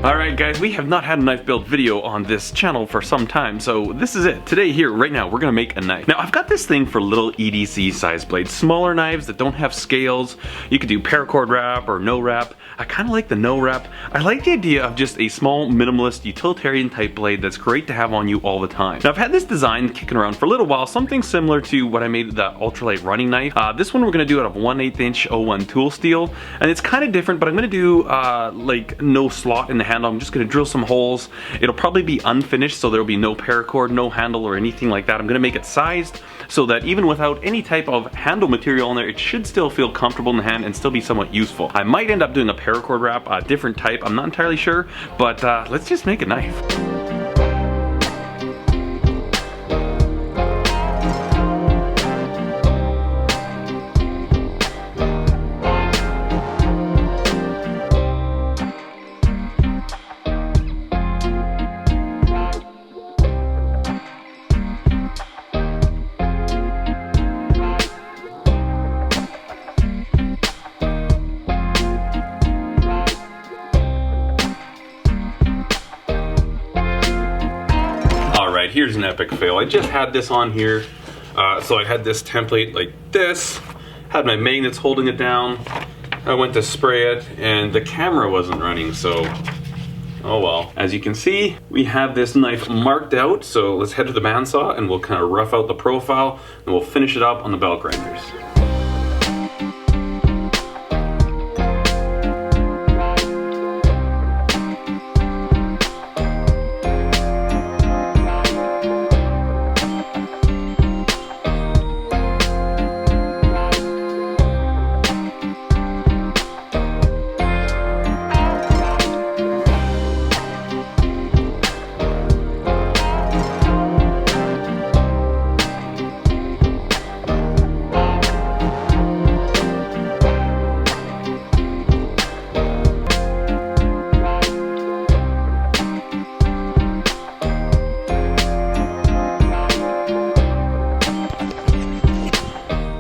Alright guys, we have not had a knife build video on this channel for some time, so this is it. Today here, right now, we're gonna make a knife. Now I've got this thing for little EDC size blades, smaller knives that don't have scales. You could do paracord wrap or no wrap. I kinda like the no wrap. I like the idea of just a small minimalist utilitarian type blade that's great to have on you all the time. Now I've had this design kicking around for a little while, something similar to what I made the ultralight running knife. This one we're gonna do out of 1/8 inch 01 tool steel, and it's kind of different, but I'm gonna do like no slot in the handle. I'm just gonna drill some holes. It'll probably be unfinished, so there'll be no paracord, no handle or anything like that. I'm gonna make it sized so that even without any type of handle material on there, it should still feel comfortable in the hand and still be somewhat useful. I might end up doing a paracord wrap, a different type, I'm not entirely sure, but let's just make a knife. Here's an epic fail. I just had this on here, so I had this template like this, had my magnets holding it down. I went to spray it and the camera wasn't running, so oh well. As you can see, we have this knife marked out, so let's head to the bandsaw and we'll kind of rough out the profile and we'll finish it up on the belt grinders.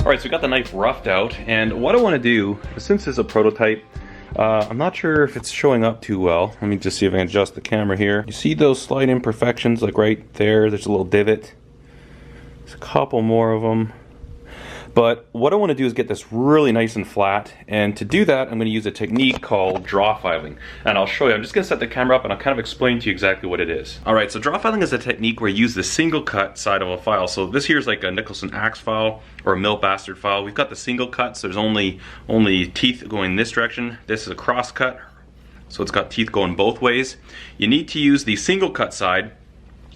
Alright, so we got the knife roughed out, and what I want to do, since it's a prototype, I'm not sure if it's showing up too well. Let me just see if I can adjust the camera here. You see those slight imperfections, like right there, there's a little divot. There's a couple more of them. But what I want to do is get this really nice and flat, and to do that I'm going to use a technique called draw filing, and I'll show you. I'm just going to set the camera up and I'll kind of explain to you exactly what it is. Alright, so draw filing is a technique where you use the single cut side of a file. So this here is like a Nicholson axe file or a Mill Bastard file. We've got the single cut, so there's only teeth going this direction. This is a cross cut, so it's got teeth going both ways. You need to use the single cut side.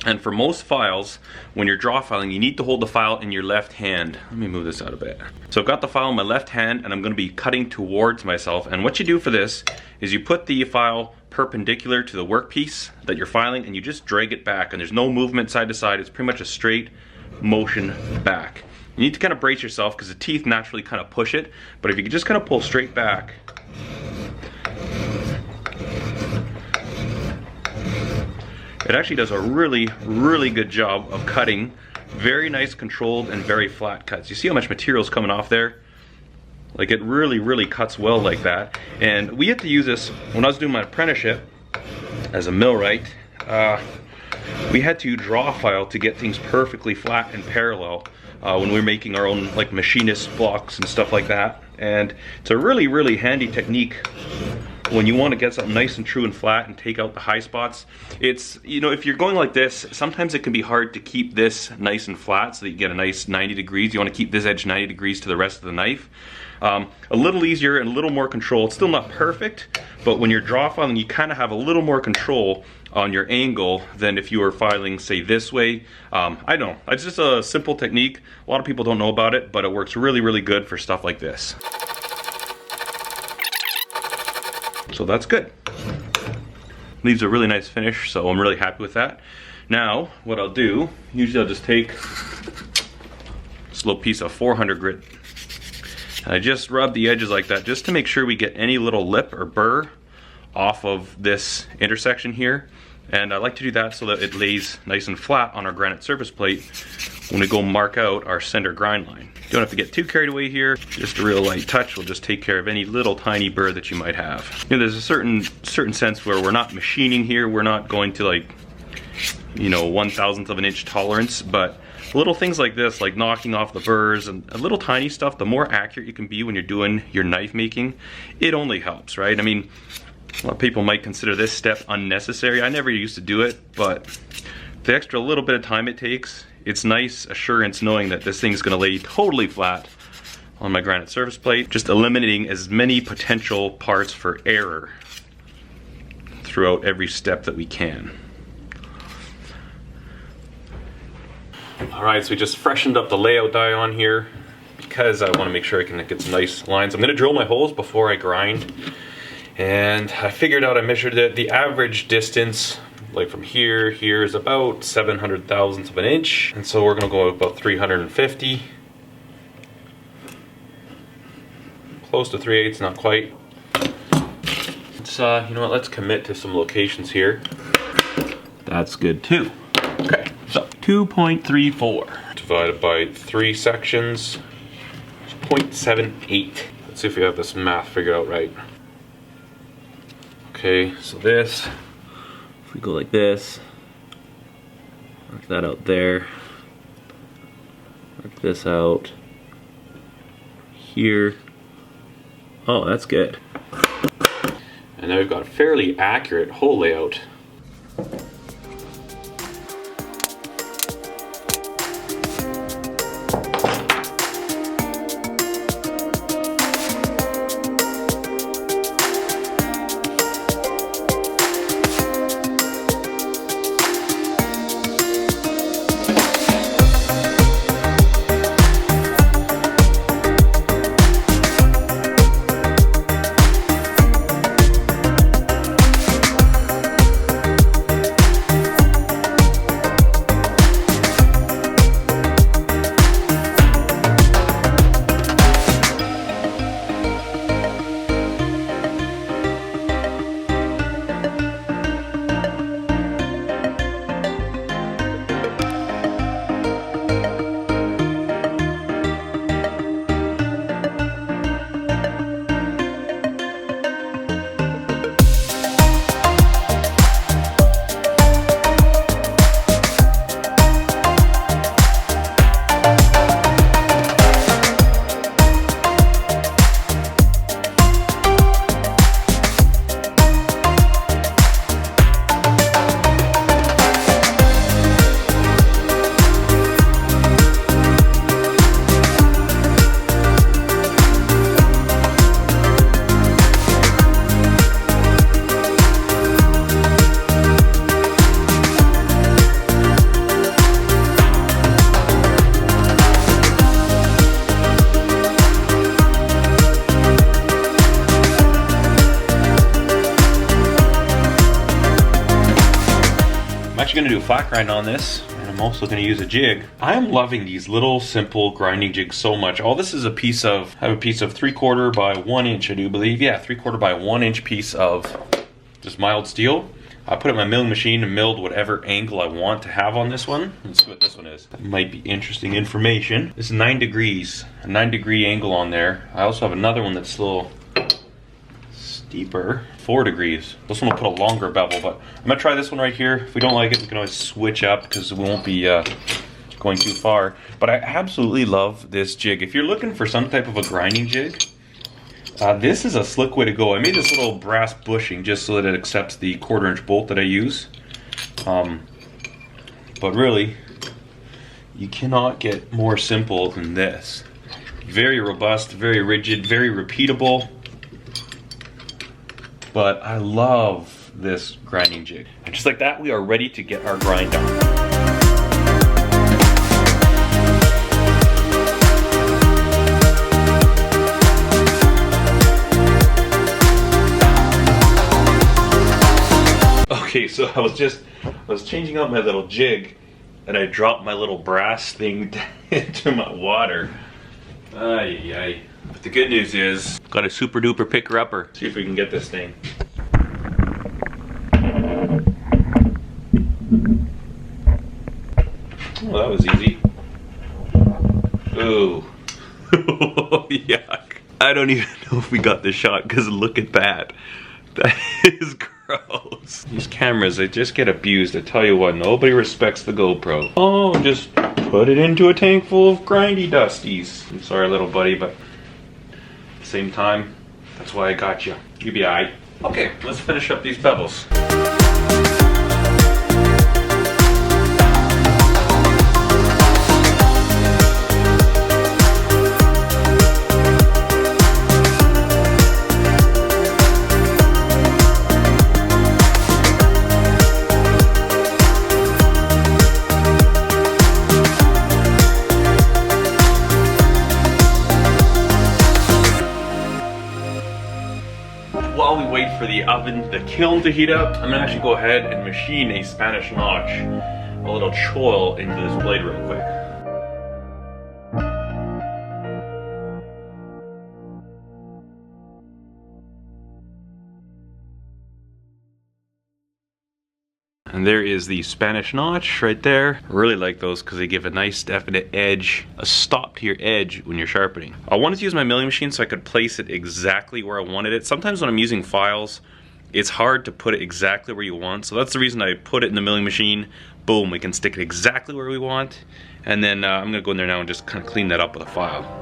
And for most files, when you're draw filing, you need to hold the file in your left hand. Let me move this out a bit. So I've got the file in my left hand and I'm going to be cutting towards myself. And what you do for this is you put the file perpendicular to the workpiece that you're filing and you just drag it back. And there's no movement side to side. It's pretty much a straight motion back. You need to kind of brace yourself because the teeth naturally kind of push it. But if you can just kind of pull straight back, it actually does a really, really good job of cutting very nice, controlled, and very flat cuts. You see how much material is coming off there? Like, it really, really cuts well like that. And we had to use this when I was doing my apprenticeship as a millwright. We had to draw file to get things perfectly flat and parallel when we were making our own like machinist blocks and stuff like that. And it's a really, really handy technique when you want to get something nice and true and flat and take out the high spots. It's, you know, if you're going like this, sometimes it can be hard to keep this nice and flat so that you get a nice 90 degrees. You want to keep this edge 90 degrees to the rest of the knife. A little easier and a little more control. It's still not perfect, but when you're draw filing, you kind of have a little more control on your angle than if you were filing, say, this way. I don't know. It's just a simple technique. A lot of people don't know about it, but it works really, really good for stuff like this. So that's good. Leaves a really nice finish, so I'm really happy with that. Now, what I'll do, usually I'll just take this little piece of 400 grit and I just rub the edges like that just to make sure we get any little lip or burr off of this intersection here. And I like to do that so that it lays nice and flat on our granite surface plate when we go mark out our center grind line. You don't have to get too carried away here. Just a real light touch will just take care of any little tiny burr that you might have. You know, there's a certain sense where we're not machining here. We're not going to, like, you know, 1/1000th of an inch tolerance, but little things like this, like knocking off the burrs and a little tiny stuff, the more accurate you can be when you're doing your knife making, it only helps, right? I mean, a lot of people might consider this step unnecessary. I never used to do it, but the extra little bit of time it takes, it's nice assurance knowing that this thing's gonna lay totally flat on my granite surface plate, just eliminating as many potential parts for error throughout every step that we can. All right, so we just freshened up the layout die on here because I want to make sure I can get some nice lines. I'm going to drill my holes before I grind, and I figured out, I measured it, the average distance, like from here is about 700,000ths of an inch, and so we're going to go about 350, close to 3/8, not quite. Let's you know what, let's commit to some locations here. That's good too. Okay, so 2.34 divided by 3 sections, 0.78. Let's see if we have this math figured out right. Okay, so this, if we go like this, mark that out there, mark this out here. Oh, that's good. And now we've got a fairly accurate hole layout. Going to do a flat grind on this, and I'm also going to use a jig. I'm loving these little simple grinding jigs so much. All this is a piece of, I have a piece of 3/4 by 1 inch, I do believe. Yeah, 3/4 by 1 inch piece of just mild steel. I put it in my milling machine and milled whatever angle I want to have on this one. Let's see what this one is. That might be interesting information. This is 9 degrees, a 9-degree angle on there. I also have another one that's a little deeper, 4 degrees. This one will put a longer bevel, but I'm gonna try this one right here. If we don't like it, we can always switch up because we won't be going too far. But I absolutely love this jig. If you're looking for some type of a grinding jig, this is a slick way to go. I made this little brass bushing just so that it accepts the 1/4 inch bolt that I use. But really, you cannot get more simple than this. Very robust, very rigid, very repeatable. But I love this grinding jig. And just like that, we are ready to get our grind on. Okay, so I was changing out my little jig, and I dropped my little brass thing into my water. Ay, ay. But the good news is, got a super duper picker upper. See if we can get this thing. Well, that was easy. Ooh. Yuck. I don't even know if we got the shot because look at that. That is gross. These cameras, they just get abused. I tell you what, nobody respects the GoPro. Oh, just put it into a tank full of grindy dusties. I'm sorry, little buddy, but at the same time, that's why I got you. You be alright. Okay, let's finish up these pebbles. While we wait for the kiln to heat up, I'm gonna actually go ahead and machine a Spanish notch, a little choil into this blade real quick. And there is the Spanish notch right there. I really like those because they give a nice definite edge, a stop to your edge when you're sharpening. I wanted to use my milling machine so I could place it exactly where I wanted it. Sometimes when I'm using files, it's hard to put it exactly where you want. So that's the reason I put it in the milling machine. Boom, we can stick it exactly where we want. And then I'm gonna go in there now and just kind of clean that up with a file.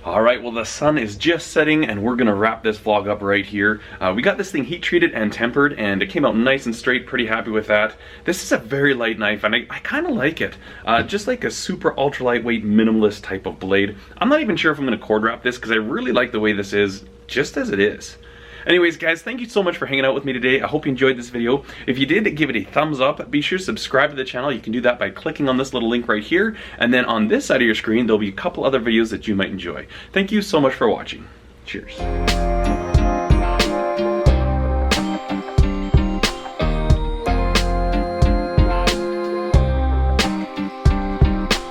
Alright, well the sun is just setting and we're gonna wrap this vlog up right here. We got this thing heat treated and tempered and it came out nice and straight, pretty happy with that. This is a very light knife and I kind of like it. Just like a super ultra lightweight minimalist type of blade. I'm not even sure if I'm gonna cord wrap this because I really like the way this is, just as it is. Anyways guys, thank you so much for hanging out with me today. I hope you enjoyed this video. If you did, give it a thumbs up. Be sure to subscribe to the channel. You can do that by clicking on this little link right here. And then on this side of your screen, there'll be a couple other videos that you might enjoy. Thank you so much for watching. Cheers.